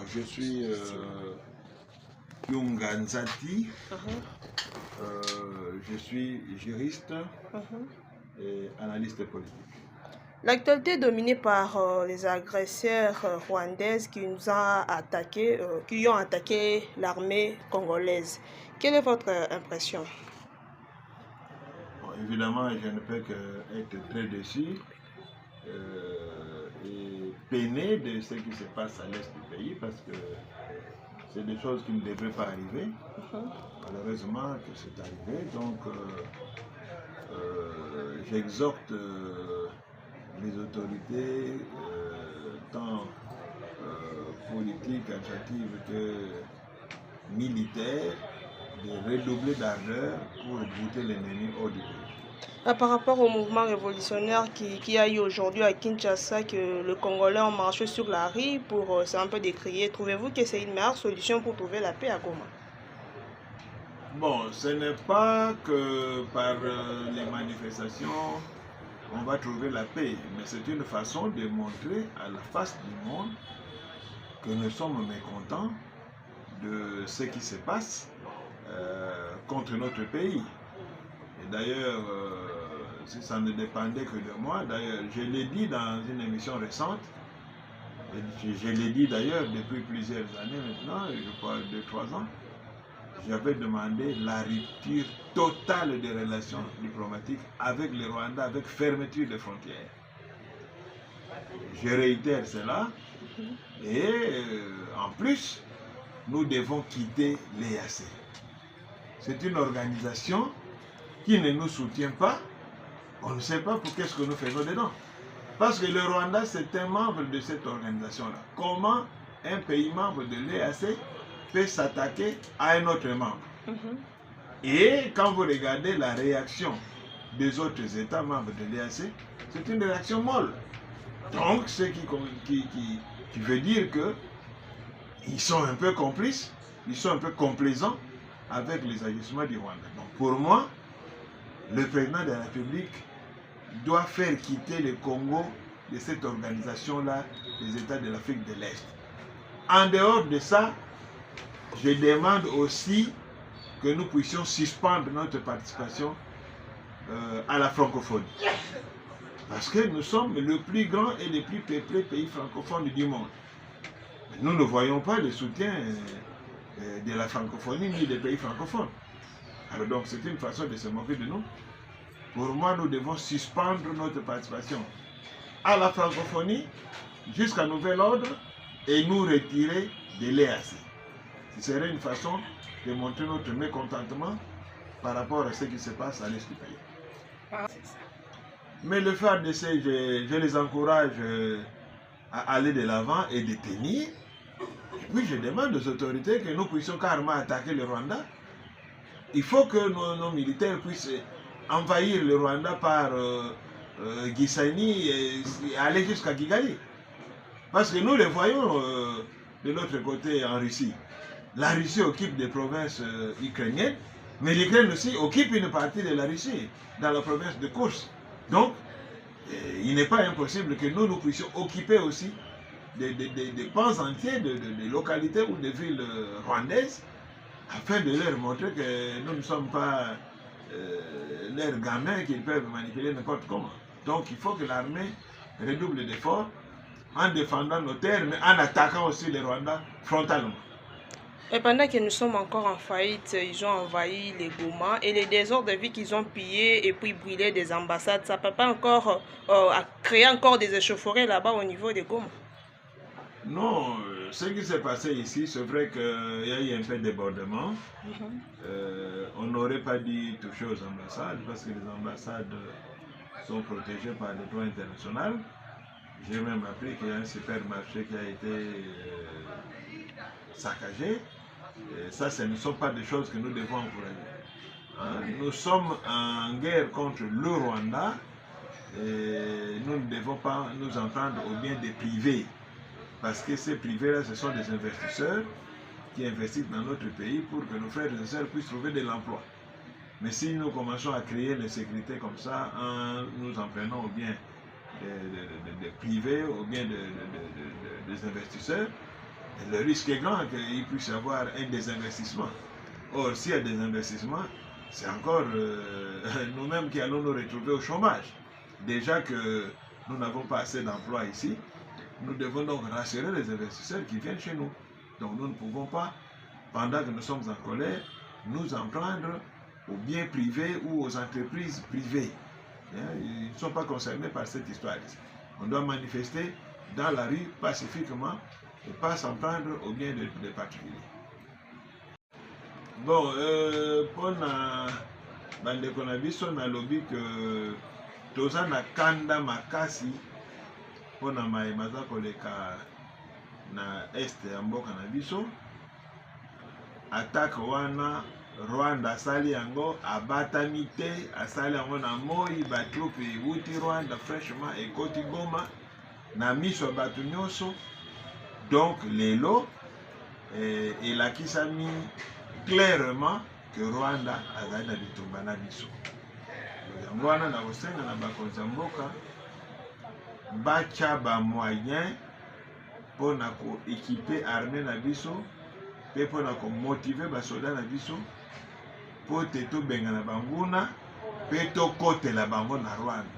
Je suis Yunga Nzati. Je suis juriste et analyste politique. L'actualité est dominée par les agresseurs rwandaises qui nous ont attaqués, qui ont attaqué l'armée congolaise. Quelle est votre impression? Bon, évidemment, je ne peux qu'être très déçu et peiné de ce qui se passe à l'est du pays parce que c'est des choses qui ne devraient pas arriver. Malheureusement que c'est arrivé. Donc, j'exhorte les autorités, tant politiques, administratives que militaires, de redoubler d'ardeur pour bouter l'ennemi hors du pays. Par rapport au mouvement révolutionnaire qui a eu aujourd'hui à Kinshasa, que les Congolais ont marché sur la rue pour c'est un peu décrier, trouvez-vous que c'est une meilleure solution pour trouver la paix à Goma? Bon, ce n'est pas que par les manifestations on va trouver la paix, mais c'est une façon de montrer à la face du monde que nous sommes mécontents de ce qui se passe contre notre pays. Et d'ailleurs, si ça ne dépendait que de moi, d'ailleurs, je l'ai dit dans une émission récente, et je l'ai dit d'ailleurs depuis plusieurs années maintenant, je crois 2-3 ans, j'avais demandé la rupture totale des relations diplomatiques avec le Rwanda, avec fermeture des frontières. Je réitère cela, et en plus, nous devons quitter l'EAC. C'est une organisation qui ne nous soutient pas. On ne sait pas pour qu'est-ce que nous faisons dedans. Parce que le Rwanda, c'est un membre de cette organisation-là. Comment un pays membre de l'EAC peut s'attaquer à un autre membre? Et quand vous regardez la réaction des autres États membres de l'EAC, c'est une réaction molle. Donc, ce qui veut dire qu'ils sont un peu complices, ils sont un peu complaisants avec les agissements du Rwanda. Donc, pour moi, le président de la République doit faire quitter le Congo de cette organisation-là, les États de l'Afrique de l'Est. En dehors de ça, je demande aussi que nous puissions suspendre notre participation à la francophonie. Parce que nous sommes le plus grand et le plus peuplé pays francophone du monde. Nous ne voyons pas le soutien de la francophonie ni des pays francophones. Alors donc c'est une façon de se moquer de nous. Pour moi, nous devons suspendre notre participation à la francophonie jusqu'à nouvel ordre et nous retirer de l'EAC. Ce serait une façon de montrer notre mécontentement par rapport à ce qui se passe à l'est du pays. Mais le FARDC, je les encourage à aller de l'avant et de tenir. Et puis je demande aux autorités que nous puissions carrément attaquer le Rwanda. Il faut que nos militaires puissent envahir le Rwanda par Gisenyi et aller jusqu'à Kigali. Parce que nous les voyons de l'autre côté en Russie. La Russie occupe des provinces ukrainiennes, mais l'Ukraine aussi occupe une partie de la Russie, dans la province de Kursk. Donc, il n'est pas impossible que nous puissions occuper aussi des pans entiers de localités ou de villes rwandaises, afin de leur montrer que nous ne sommes pas leurs gamins qu'ils peuvent manipuler n'importe comment. Donc il faut que l'armée redouble d'efforts en défendant nos terres, mais en attaquant aussi les Rwandais frontalement. Et pendant que nous sommes encore en faillite, ils ont envahi les Goma et les désordres de vie qu'ils ont pillés et puis brûlé des ambassades, ça ne peut pas encore créer encore des échauffourées là-bas au niveau des Goma? Non, ce qui s'est passé ici, c'est vrai qu'il y a eu un peu de débordement. On n'aurait pas dû toucher aux ambassades parce que les ambassades sont protégées par le droit international. J'ai même appris qu'il y a un supermarché qui a été saccagé. Et ça, ce ne sont pas des choses que nous devons encourager. Nous sommes en guerre contre le Rwanda et nous ne devons pas nous entendre au bien des privés. Parce que ces privés-là, ce sont des investisseurs qui investissent dans notre pays pour que nos frères et sœurs puissent trouver de l'emploi. Mais si nous commençons à créer l'insécurité comme ça, en nous en prenant au bien des privés, au bien des investisseurs, le risque est grand qu'il puisse y avoir un désinvestissement. Or, s'il y a des investissements, c'est encore nous-mêmes qui allons nous retrouver au chômage. Déjà que nous n'avons pas assez d'emplois ici, nous devons donc rassurer les investisseurs qui viennent chez nous. Donc nous ne pouvons pas, pendant que nous sommes en colère, nous en prendre aux biens privés ou aux entreprises privées. Ils ne sont pas concernés par cette histoire ici. On doit manifester dans la rue pacifiquement et pas s'en prendre aux biens des particuliers. Bon, pour bandeko na biso nalobi que toza na kanda makasi mpona mayema aza koleka na este ya mboka na biso. Atake wana Rwanda asali yango abatami te, asali yango na moi, batroupe ewuti Rwanda fraîchement ekoti Goma na miso ya bato nyonso. Donc lelo elakisami clairement que Rwanda azali na bitumba na biso. Yango wana na kosenga na bakonzi ya mboka batya bamoyen mpona koekipe armée na biso mpe mpona komotive basoda na biso mpo te tobengana banguna mpe tokotela bango na Rwanda.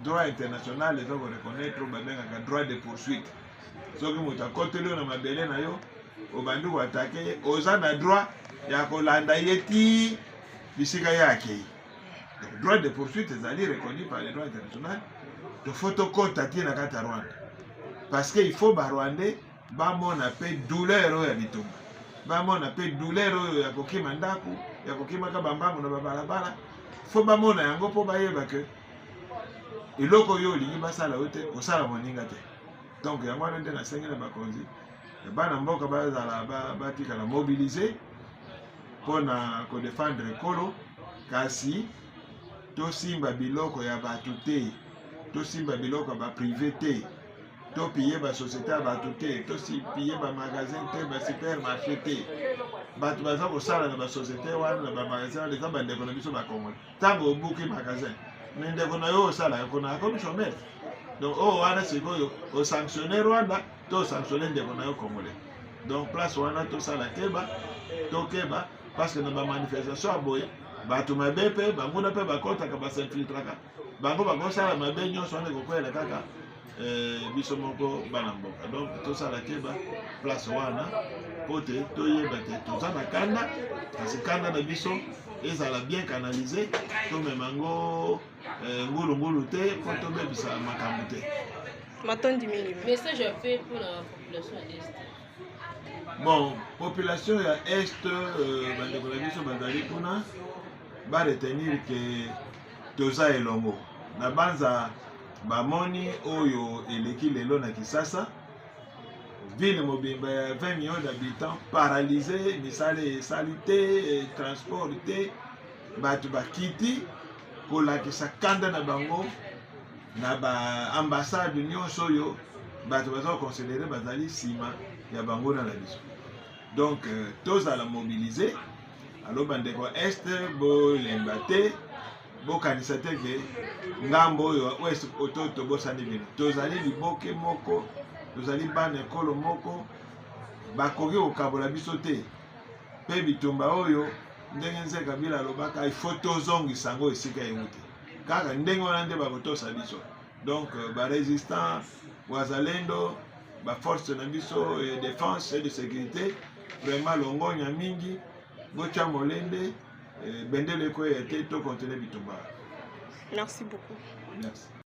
Droit international eza koreconnaître babengaka droit de poursuite. Soki moto akoteli yo na mabele na yo obandi koatake ye, oza na droit ya kolanda ye ti bisika ye akei. Droit de poursuite ezali reconnu par le droit international. Tofo tokota ti na kati ya Rwanda parce que il faut barwandais bamona mpe douleur oyo ya bitumba, bamona mpe douleur oyo ya kokima ndako, ya kokimaka bambango na babalabala. Fo bamona yango mpo bayeba ke eloko oyo olingi basala yo te osala moninga te. Donc yango wana nde nasengi na bakonzi bana mboka bazala batikala mobilize mpona kodefendre ekolo, kasi tosimba biloko ya bato te, tosimba biloko ya baprivé te, topiye basociété ya bato te, topiye bamagasin te, basupermarché te. Bato baza kosala na basociété wana na bamagasin wana eza bandeko na biso bakongole. Ntango obuki magasin me ndeko na yo osala ekonaka komi chômeur. Donc oyo wana sikoyo osanctionne Rwanda to osanctionne ndeko na yo congolais. Donc place wana tosala keba tokeba parce que na bamanifestation ya boye bato mabe mpe banguna mpe bakotaka basinfiltraka bango bakosala mabe nyonso wana ekokwela kaka biso moko bana mboka. Donc tosala keba place wana mpo te toyeba te toza na kanda, kasi kanda na biso ezala bien canalisé, tomema ngo ngulungulu te mpo tobebisa makambo te. Matondi mingi. Message à faire pour la population à l'Est. Bon, population ya Est, bandeko na biso bazali kuna baretenir ke toza elongo. Na banza bamoni oyo eleki lelo na Kisasa, ville mobimba ya 20 millions d'habitants paralysés, misala esali te, transport te, bato bakiti kolakisa kanda na bango na baambassade nyonso oyo bato baza koconsidere bazali nsima ya bango na biso. Donc tozala mobilize, alo bandeko Est bolemba te, bokanisa te ke ngambo oyo Ouest oto tobosani bino. Tozali liboke moko, tozali bana ekolo moko, bakoki kokabola biso te. Mpe bitumba oyo ndenge Nzeka Kabila alobaka ifo tozongisa yango esika ewuti. Kaka ndenge wana nde bakotosa biso. Donc barésistant wazalendo, baforce na biso de défense et de sécurité, vraiment longonya mingi, botya molende, bendele ko ete to contenir bitumba. Merci beaucoup. Merci.